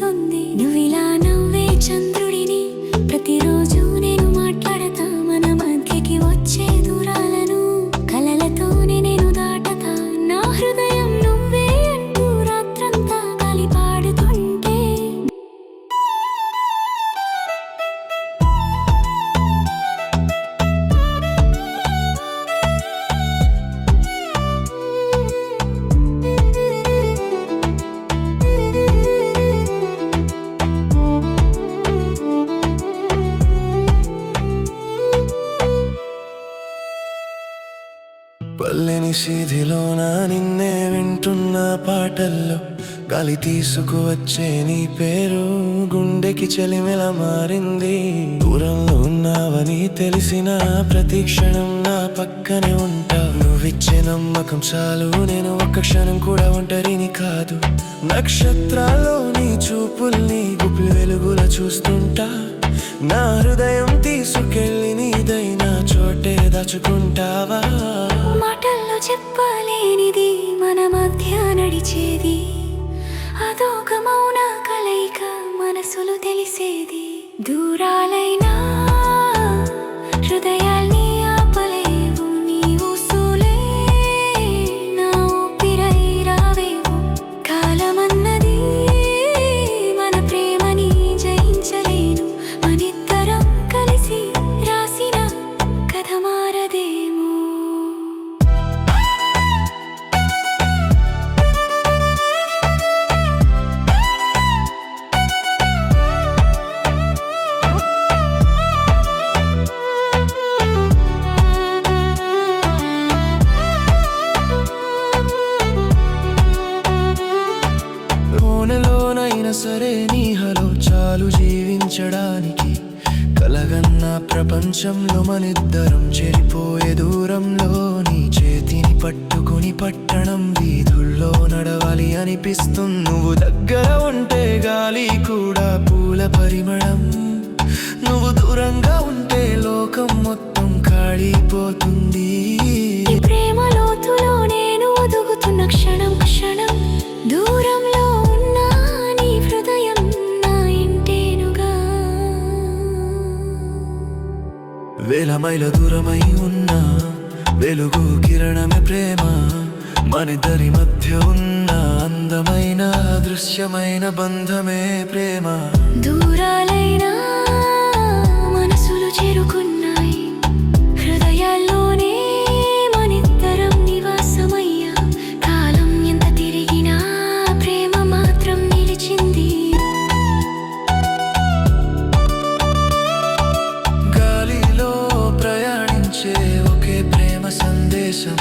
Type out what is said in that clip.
వస్తుంది. నువ్విలా నవ్వే చంద్రుడిని ప్రతిరోజు నేను మాట్లాడతా. మన మధ్యకి వచ్చే దూరాలను కలలతోనే నేను దాటతా. నా హృదయం నువ్వే అంటూ రాత్రంతా గాలి పాడుతుంటే పల్లెని సీధిలోన నిన్నే వింటున్న పాటల్లో గాలి తీసుకువచ్చే నీ పేరు గుండెకి చలిమెల మారింది. దూరంలో ఉన్నావని తెలిసిన ప్రతి క్షణం నా పక్కనే ఉంటావు. నువ్విచ్చే నమ్మకం చాలు, నేను ఒక్క క్షణం కూడా ఒంటరిని కాదు. నక్షత్రాల్లో నీ చూపుల్ని గుప్పిలి వెలుగుల చూస్తుంటా. నా హృదయం తీసుకెళ్ళి నీదైనా చోటే దాచుకుంటావా? మాటల్లో చెప్పలేనిది మన మధ్య నడిచేది. అదొక మౌన కలయిక, మనసులు తెలిసేది. దూరాలైనా హృదయాల్ని ఆపలేవు. నీ ఊసులే నా ఊపిరై రావేవు. కాలమన్నది మన ప్రేమని జయించలేను. మనిద్దరం కలిసి రాసిన కథ మారదేమో. కోనలోనైనా సరే నీ హలో చాలు జీవించడానికి. కలగన్న ప్రపంచంలో మనిద్దరం చెరిపోయే దూరంలో నీ చేతిని పట్టుకుని పట్టణం వీధుల్లో నడవాలి అనిపిస్తుంది. నువ్వు దగ్గర ఉంటే గాలి కూడా పూల పరిమళం. నువ్వు దూరంగా ఉంటే లోకం మొత్తం కాడిపోతుంది. ఈ ప్రేమ లోతులో నేను ఒదుగుతున్న క్షణం క్షణం. దూరంలో ఉన్నా నీ హృదయం నా ఇంటేనుగా. వేల మైల దూరమై ఉన్న వెలుగు కిరణమే ప్రేమ. మనిద్దరి మధ్య ఉన్న అందమైన దృశ్యమైన బంధమే ప్రేమ. దూరాలైనా మనసులు చేరుకున్నాయి. హృదయాల్లోనే మనిద్దరం నివాసమయ్యా. కాలం ఎంత తిరిగినా ప్రేమ మాత్రం నిలిచింది. గాలిలో ప్రయాణించే ఒకే ప్రేమ సందేశం.